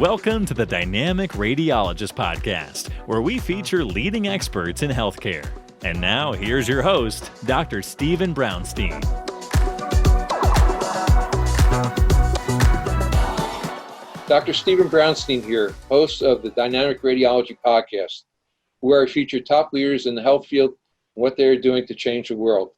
Welcome to the Dynamic Radiologist Podcast, where we feature leading experts in healthcare. And now, here's your host, Dr. Stephen Brownstein. Dr. Stephen Brownstein here, host of the Dynamic Radiology Podcast, where I feature top leaders in the health field and what they are doing to change the world.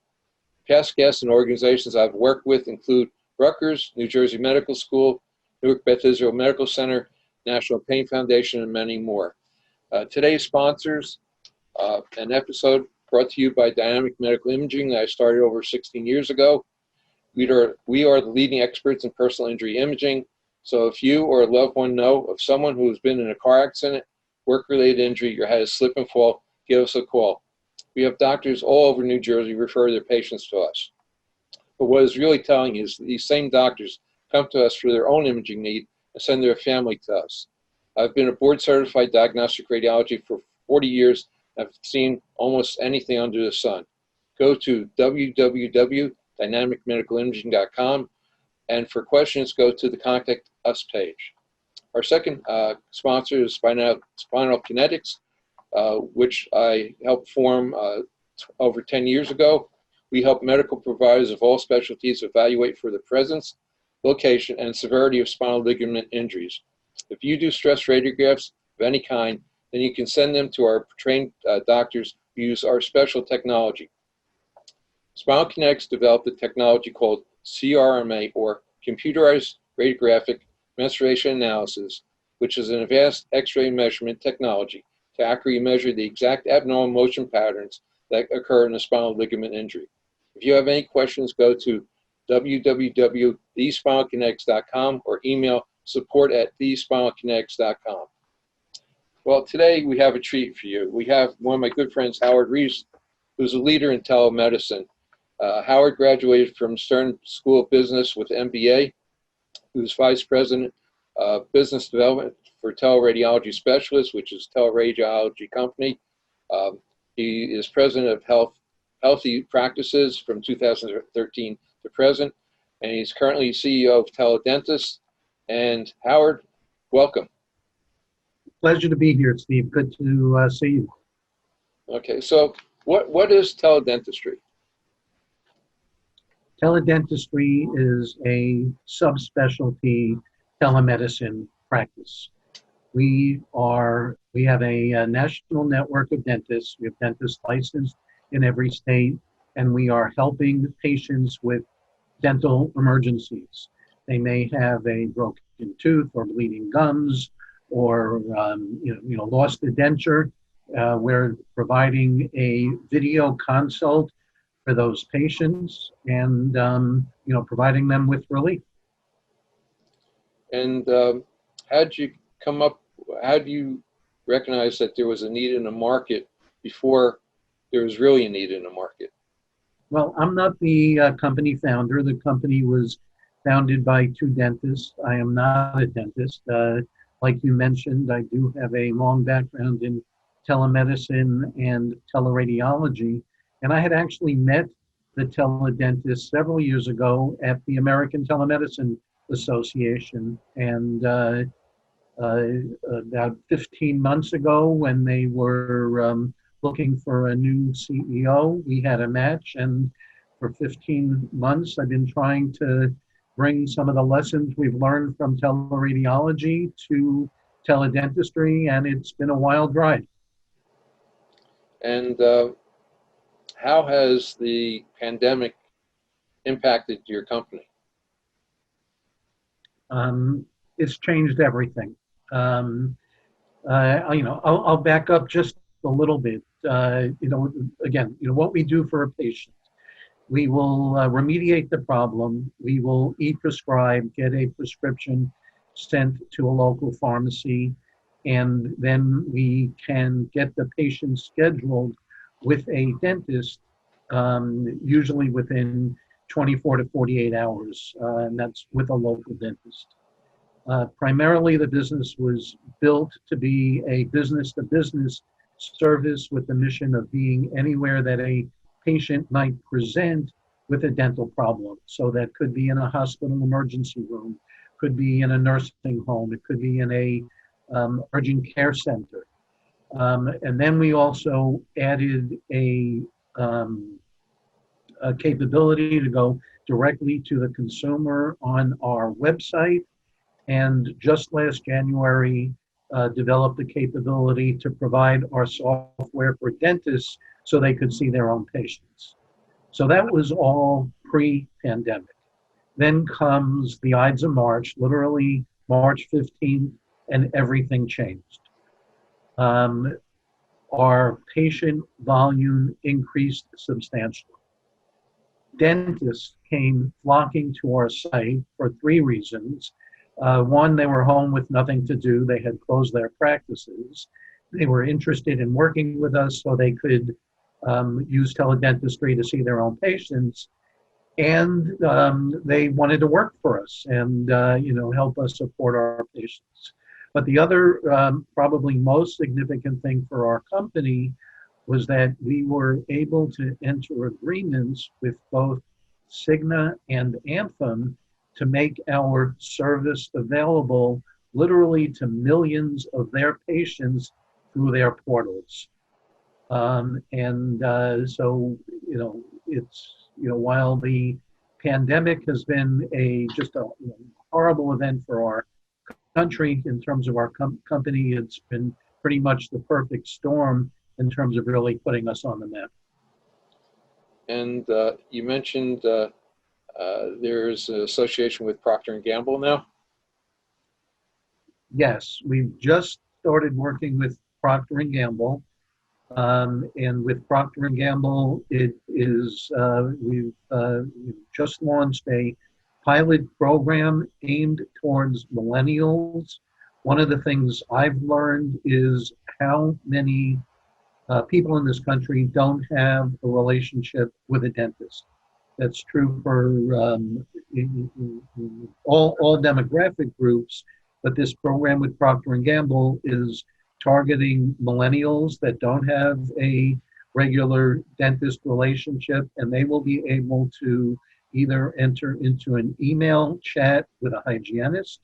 Past guests and organizations I've worked with include Rutgers, New Jersey Medical School, Newark Beth Israel Medical Center, National Pain Foundation, and many more. Today's sponsors, an episode brought to you by Dynamic Medical Imaging that I started over 16 years ago. We are the leading experts in personal injury imaging. So if you or a loved one know of someone who has been in a car accident, work-related injury, or had a slip and fall, give us a call. We have doctors all over New Jersey refer their patients to us. But what is really telling is these same doctors come to us for their own imaging need and send their family to us. I've been a board-certified diagnostic radiology for 40 years. I've seen almost anything under the sun. Go to www.dynamicmedicalimaging.com, and for questions, go to the Contact Us page. Our second sponsor is Spinal Kinetics, which I helped form over 10 years ago. We help medical providers of all specialties evaluate for the presence, location, and severity of spinal ligament injuries. If you do stress radiographs of any kind, then you can send them to our trained doctors who use our special technology. Spinal Kinetics developed a technology called CRMA, or Computerized Radiographic Mensuration Analysis, which is an advanced X-ray measurement technology to accurately measure the exact abnormal motion patterns that occur in a spinal ligament injury. If you have any questions, go to www.thespinalkinetics.com or email support@thespinalkinetics.com. Well, today we have a treat for you. We have one of my good friends, Howard Reese, who's a leader in telemedicine. Howard graduated from Stern School of Business with MBA, who's Vice President of Business Development for Teleradiology Specialists, which is a teleradiology company. He is President of Healthy Practices from 2013 to present, and he's currently CEO of TeleDentistry. And Howard, welcome. Pleasure to be here, Steve. Good to see you. Okay, so what is teledentistry? Teledentistry is a subspecialty telemedicine practice. We have a national network of dentists. We have dentists licensed in every state, and we are helping patients with dental emergencies. They may have a broken tooth or bleeding gums or lost a denture. We're providing a video consult for those patients and providing them with relief. And how do you recognize that there was a need in the market before there was really a need in the market? Well, I'm not the company founder. The company was founded by two dentists. I am not a dentist. Like you mentioned, I do have a long background in telemedicine and teleradiology. And I had actually met the teledentist several years ago at the American Telemedicine Association. And about 15 months ago, when they were looking for a new CEO, we had a match. And for 15 months, I've been trying to bring some of the lessons we've learned from teleradiology to teledentistry, and it's been a wild ride. And how has the pandemic impacted your company? It's changed everything. I'll back up just a little bit. What we do for a patient. We will remediate the problem. We will e-prescribe, get a prescription sent to a local pharmacy, and then we can get the patient scheduled with a dentist, usually within 24 to 48 hours, and that's with a local dentist. Primarily, the business was built to be a business-to-business service with the mission of being anywhere that a patient might present with a dental problem. So that could be in a hospital emergency room, could be in a nursing home, it could be in a urgent care center. And then we also added a capability to go directly to the consumer on our website. And just last January, developed the capability to provide our software for dentists so they could see their own patients. So that was all pre-pandemic. Then comes the Ides of March, literally March 15th, and everything changed. Our patient volume increased substantially. Dentists came flocking to our site for three reasons. One, they were home with nothing to do. They had closed their practices. They were interested in working with us so they could use teledentistry to see their own patients. And they wanted to work for us and help us support our patients. But the other, probably most significant thing for our company was that we were able to enter agreements with both Cigna and Anthem to make our service available literally to millions of their patients through their portals. So while the pandemic has been just a horrible event for our country in terms of our company, it's been pretty much the perfect storm in terms of really putting us on the map. And you mentioned there's an association with Procter Gamble now? Yes, we've just started working with Procter Gamble. And with Procter Gamble, we've just launched a pilot program aimed towards millennials. One of the things I've learned is how many people in this country don't have a relationship with a dentist. That's true for all demographic groups, but this program with Procter & Gamble is targeting millennials that don't have a regular dentist relationship, and they will be able to either enter into an email chat with a hygienist,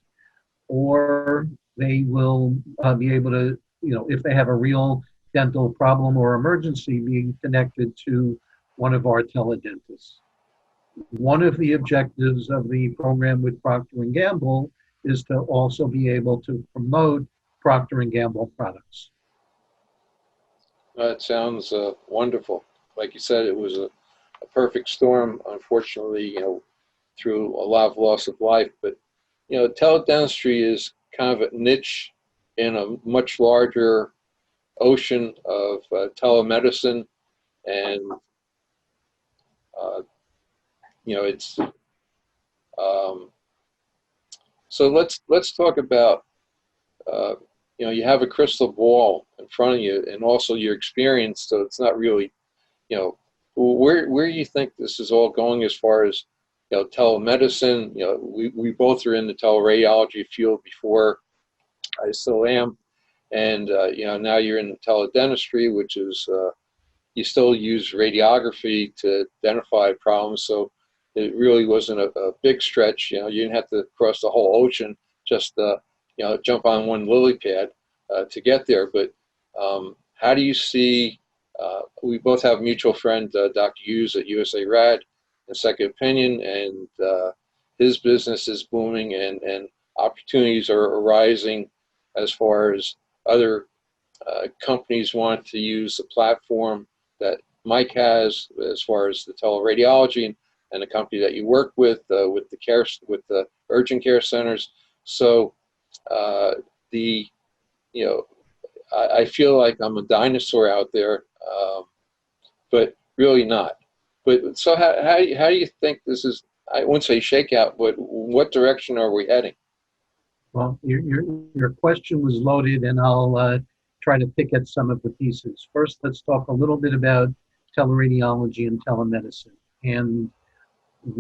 or they will be able to, if they have a real dental problem or emergency, be connected to one of our teledentists. One of the objectives of the program with Procter & Gamble is to also be able to promote Procter & Gamble products. That sounds wonderful. Like you said, it was a perfect storm, unfortunately, through a lot of loss of life. But, teledentistry is kind of a niche in a much larger ocean of telemedicine. And, it's, so let's talk about, you have a crystal ball in front of you and also your experience. So it's not really, where do you think this is all going as far as, telemedicine? We both are in the teleradiology field before. I still am. And, now you're in the teledentistry, which is, you still use radiography to identify problems. So it really wasn't a big stretch. You didn't have to cross the whole ocean, just, jump on one lily pad to get there. But how do you see, we both have a mutual friend, Dr. Hughes at USA Rad and Second Opinion, and his business is booming and opportunities are arising as far as other companies want to use the platform that Mike has as far as the teleradiology and the company that you work with the urgent care centers. So I feel like I'm a dinosaur out there, but really not. But so how do you think this is? I wouldn't say shakeout, but what direction are we heading? Well, your question was loaded, and I'll try to pick at some of the pieces. First, let's talk a little bit about teleradiology and telemedicine. And there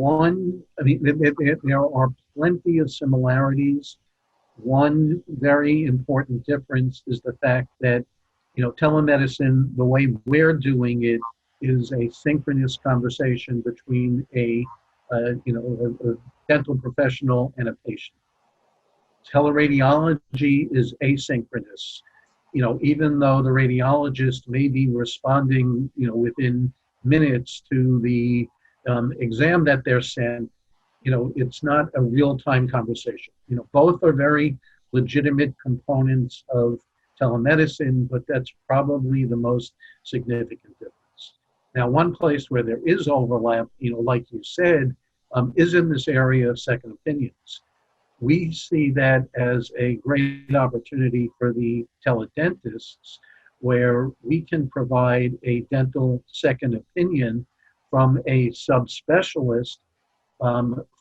are plenty of similarities. One very important difference is the fact that, telemedicine, the way we're doing it, is a synchronous conversation between a dental professional and a patient. Teleradiology is asynchronous. Even though the radiologist may be responding, within minutes to the exam that they're sent, it's not a real-time conversation. Both are very legitimate components of telemedicine, but that's probably the most significant difference. Now, one place where there is overlap, like you said, is in this area of second opinions. We see that as a great opportunity for the teledentists, where we can provide a dental second opinion from a subspecialist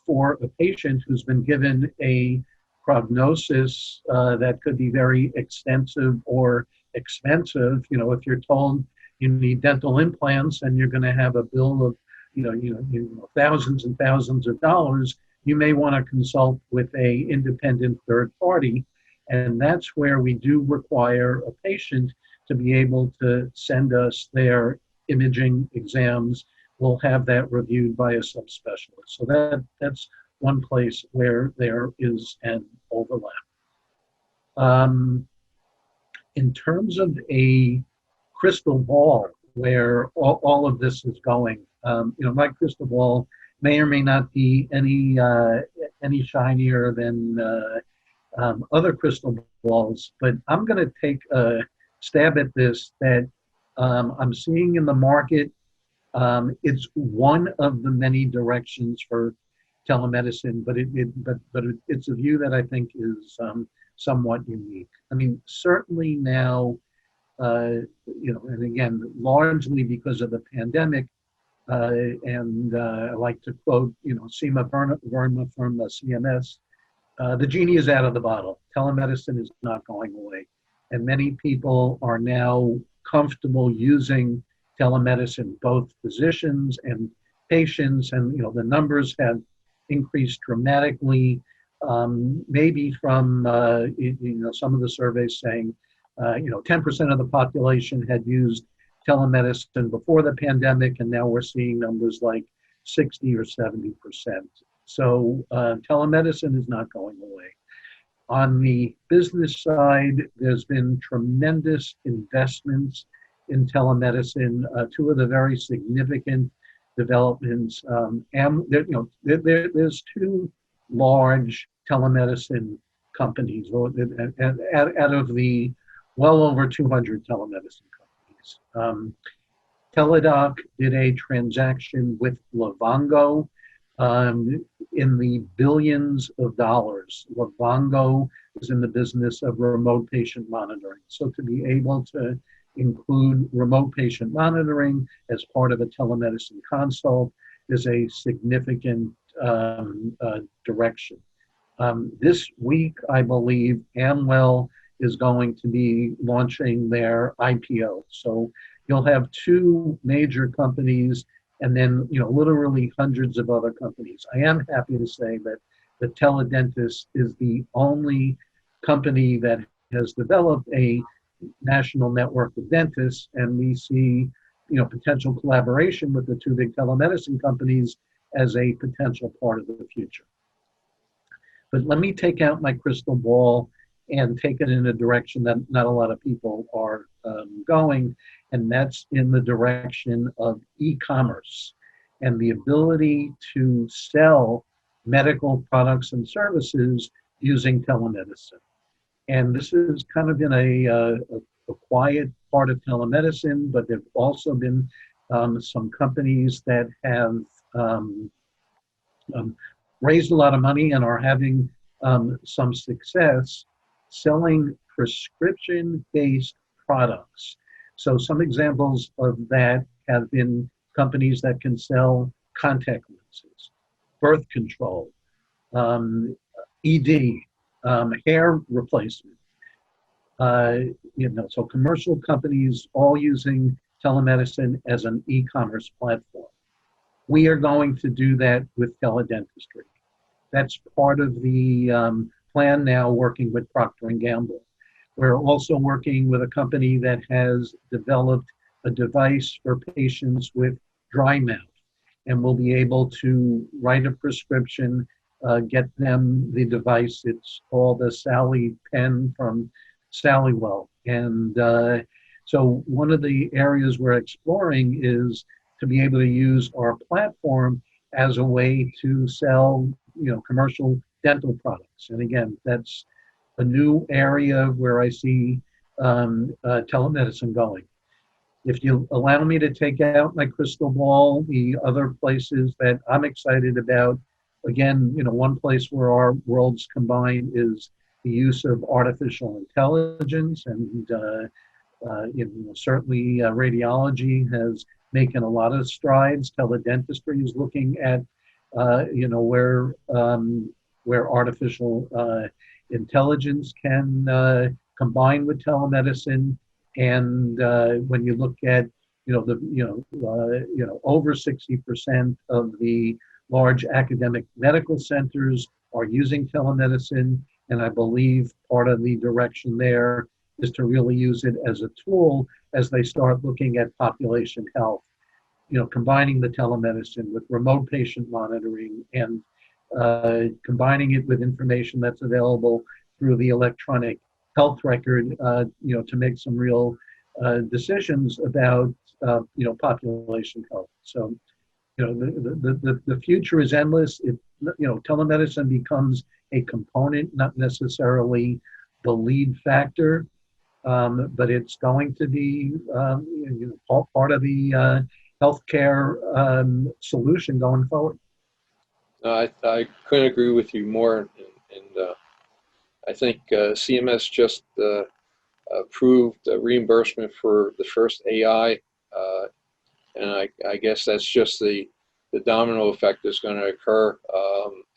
for a patient who's been given a prognosis that could be very extensive or expensive. If you're told you need dental implants and you're going to have a bill of thousands and thousands of dollars, you may want to consult with a independent third party. And that's where we do require a patient to be able to send us their imaging exams. We'll have that reviewed by a subspecialist. So that's one place where there is an overlap. In terms of a crystal ball where all of this is going, my crystal ball may or may not be any shinier than other crystal balls, but I'm going to take a stab at this that I'm seeing in the market. It's one of the many directions for telemedicine, but it's a view that I think is somewhat unique. I mean, certainly now, and again, largely because of the pandemic, and I like to quote, Seema Verma from CMS, the genie is out of the bottle. Telemedicine is not going away. And many people are now comfortable using telemedicine, both physicians and patients, and the numbers have increased dramatically. Maybe from some of the surveys saying 10% of the population had used telemedicine before the pandemic, and now we're seeing numbers like 60 or 70%. So telemedicine is not going away. On the business side, there's been tremendous investments in telemedicine. Two of the very significant developments, there's two large telemedicine companies out of the well over 200 telemedicine companies. Teladoc did a transaction with Livongo in the billions of dollars. Livongo is in the business of remote patient monitoring. So to be able to include remote patient monitoring as part of a telemedicine consult is a significant direction. This week, I believe, Amwell is going to be launching their IPO. So you'll have two major companies and then, literally hundreds of other companies. I am happy to say that the Teledentist is the only company that has developed a national network of dentists, and we see, potential collaboration with the two big telemedicine companies as a potential part of the future. But let me take out my crystal ball and take it in a direction that not a lot of people are going, and that's in the direction of e-commerce and the ability to sell medical products and services using telemedicine. And this has kind of been a quiet part of telemedicine, but there have also been some companies that have raised a lot of money and are having some success selling prescription-based products. So some examples of that have been companies that can sell contact lenses, birth control, ED, hair replacement. So commercial companies all using telemedicine as an e-commerce platform. We are going to do that with teledentistry. That's part of the plan now, working with Procter Gamble. We're also working with a company that has developed a device for patients with dry mouth, and we'll be able to write a prescription get them the device. It's called a Sally Pen from Sallywell. And so one of the areas we're exploring is to be able to use our platform as a way to sell, commercial dental products. And again, that's a new area where I see telemedicine going. If you allow me to take out my crystal ball, the other places that I'm excited about, again, one place where our worlds combine is the use of artificial intelligence, and certainly radiology has making a lot of strides. Teledentistry is looking at, where artificial intelligence can combine with telemedicine. And when you look at, over 60% of the large academic medical centers are using telemedicine, and I believe part of the direction there is to really use it as a tool as they start looking at population health. Combining the telemedicine with remote patient monitoring and combining it with information that's available through the electronic health record, to make some real decisions about, population health. So, the future is endless. Telemedicine becomes a component, not necessarily the lead factor, but it's going to be part of the healthcare solution going forward. I couldn't agree with you more. And I think CMS just approved reimbursement for the first AI, and I guess that's just the domino effect that's going to occur.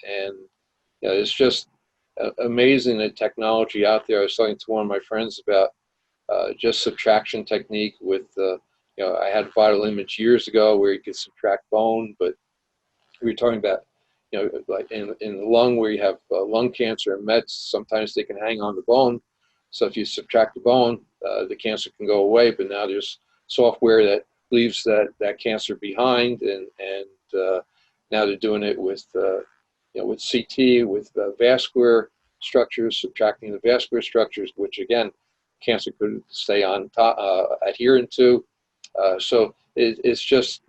And it's just amazing the technology out there. I was talking to one of my friends about just subtraction technique with, I had a vital image years ago where you could subtract bone, but we were talking about, like in the lung where you have lung cancer and mets, sometimes they can hang on the bone. So if you subtract the bone, the cancer can go away. But now there's software that leaves that cancer behind, and now they're doing it with with CT, with vascular structures, subtracting the vascular structures, which again, cancer could stay on top, adherent to. So it's just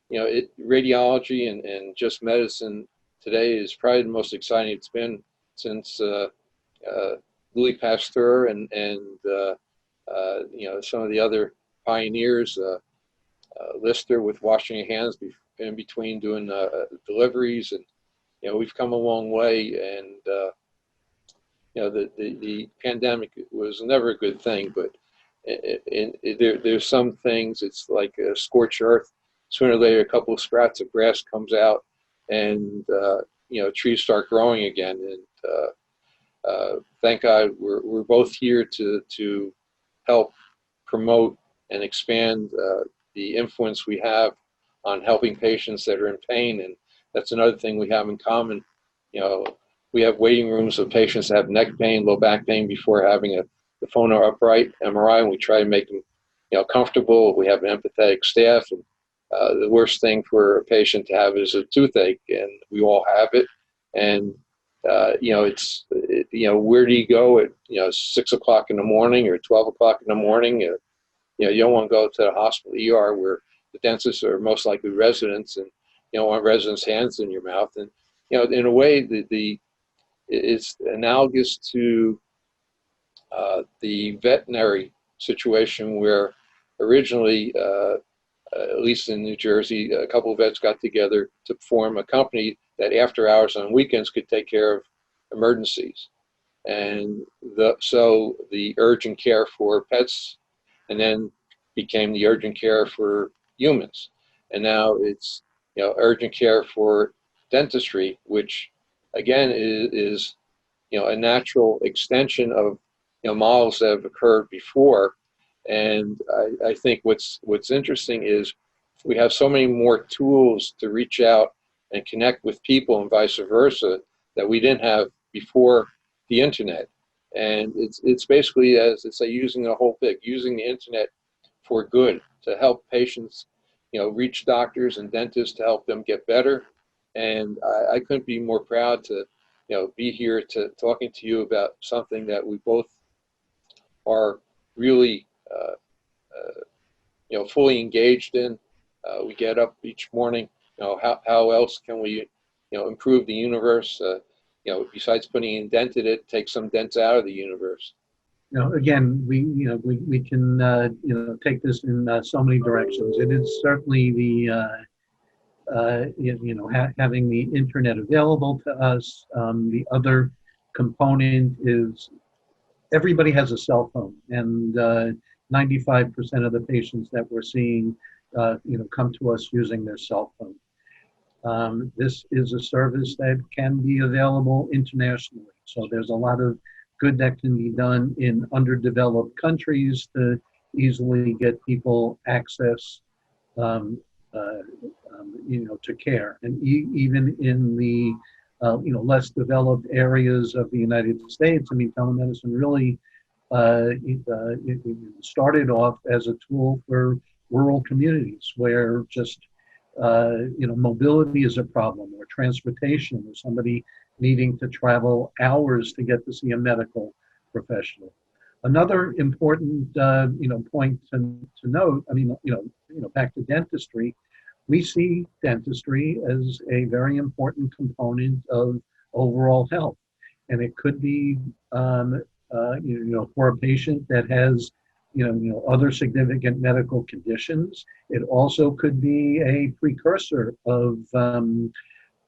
radiology and just medicine today is probably the most exciting it's been since Louis Pasteur and some of the other pioneers, Lister with washing your hands in between doing deliveries, and we've come a long way. And the pandemic was never a good thing, but there's some things. It's like a scorched earth. Sooner or later, a couple of sprouts of grass comes out, and trees start growing again. And thank God we're both here to help promote and expand the influence we have on helping patients that are in pain. And that's another thing we have in common. We have waiting rooms of patients that have neck pain, low back pain before having the phone or upright MRI, and we try to make them comfortable. We have an empathetic staff, and the worst thing for a patient to have is a toothache, and we all have it. And where do you go at 6 o'clock in the morning or 12 o'clock in the morning? You don't want to go to the hospital ER where the dentists are most likely residents, and you don't want residents' hands in your mouth. And in a way, it's analogous to the veterinary situation where originally, at least in New Jersey, a couple of vets got together to form a company that after hours on weekends could take care of emergencies. And so the urgent care for pets, and then became the urgent care for humans. And now it's urgent care for dentistry, which again is a natural extension of models that have occurred before. And I think what's interesting is we have so many more tools to reach out and connect with people and vice versa that we didn't have before the internet. And it's basically, as I say, using the internet for good to help patients, reach doctors and dentists to help them get better, And I couldn't be more proud to, be here to talking to you about something that we both are really, fully engaged in. We get up each morning. How else can we, improve the universe? Besides putting in dent in it, take some dents out of the universe. Again, we can take this in so many directions. It is certainly the having the internet available to us. The other component is everybody has a cell phone, and 95% of the patients that we're seeing, come to us using their cell phone. This is a service that can be available internationally. So there's a lot of good that can be done in underdeveloped countries to easily get people access, to care. And even in the, less developed areas of the United States, I mean, telemedicine really it started off as a tool for rural communities where just, mobility is a problem, or transportation, or somebody needing to travel hours to get to see a medical professional. Another important, point to note, back to dentistry, we see dentistry as a very important component of overall health. And it could be, for a patient that has, other significant medical conditions. It also could be a precursor of,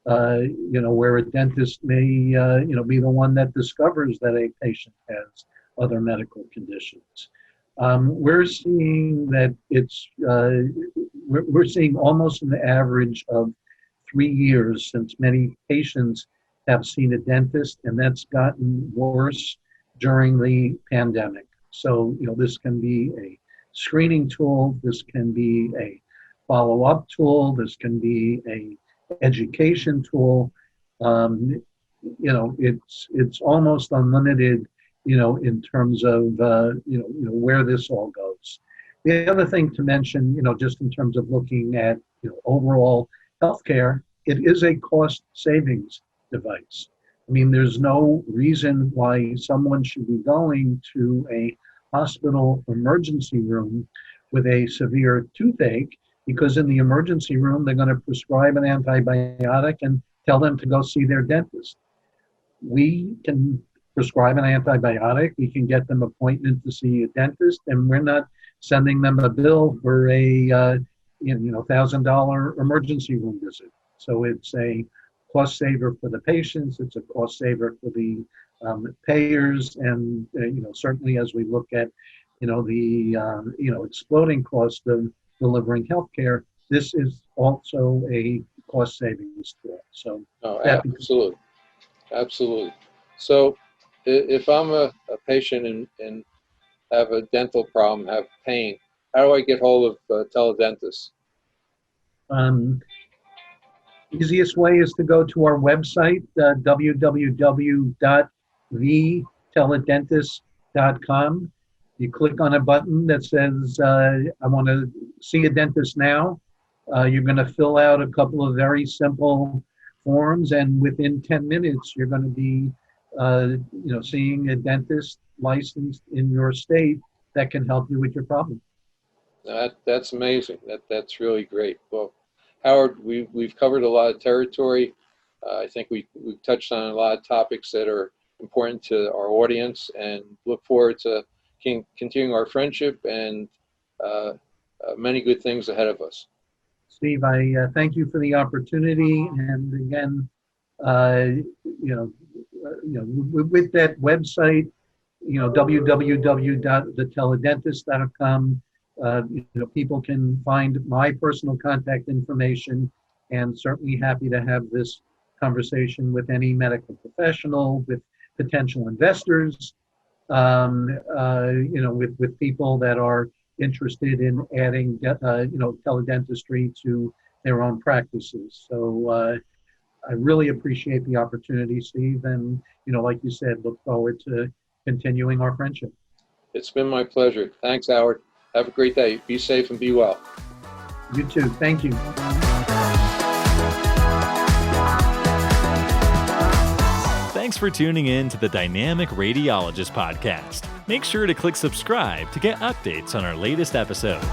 where a dentist may, be the one that discovers that a patient has other medical conditions. We're seeing that we're seeing almost an average of 3 years since many patients have seen a dentist, and that's gotten worse during the pandemic. So, this can be a screening tool, this can be a follow-up tool, this can be a education tool. It's almost unlimited, in terms of, where this all goes. The other thing to mention, just in terms of looking at, overall healthcare, it is a cost savings device. I mean, there's no reason why someone should be going to a hospital emergency room with a severe toothache, because in the emergency room, they're going to prescribe an antibiotic and tell them to go see their dentist. We can prescribe an antibiotic, we can get them an appointment to see a dentist, and we're not sending them a bill for a $1,000 emergency room visit. So it's a cost saver for the patients, it's a cost saver for the payers, and certainly as we look at the exploding cost of delivering healthcare, this is also a cost savings tool. So absolutely. So if I'm a patient and have a dental problem, have pain, how do I get hold of a teledentist? Easiest way is to go to our website, www.theteledentist.com. You click on a button that says, I want to see a dentist now. You're going to fill out a couple of very simple forms, and within 10 minutes, you're going to be seeing a dentist licensed in your state that can help you with your problem. That's amazing. That's really great. Well, Howard, we've covered a lot of territory. I think we've touched on a lot of topics that are important to our audience, and look forward to continuing our friendship and many good things ahead of us. Steve, I thank you for the opportunity, and again, with that website, www.theteledentist.com, people can find my personal contact information, and certainly happy to have this conversation with any medical professional, with potential investors, with people that are interested in adding, teledentistry to their own practices. So I really appreciate the opportunity, Steve, and like you said, look forward to continuing our friendship. It's been my pleasure. Thanks, Howard. Have a great day. Be safe and be well. You too. Thank you. Thanks for tuning in to the Dynamic Radiologist Podcast. Make sure to click subscribe to get updates on our latest episodes.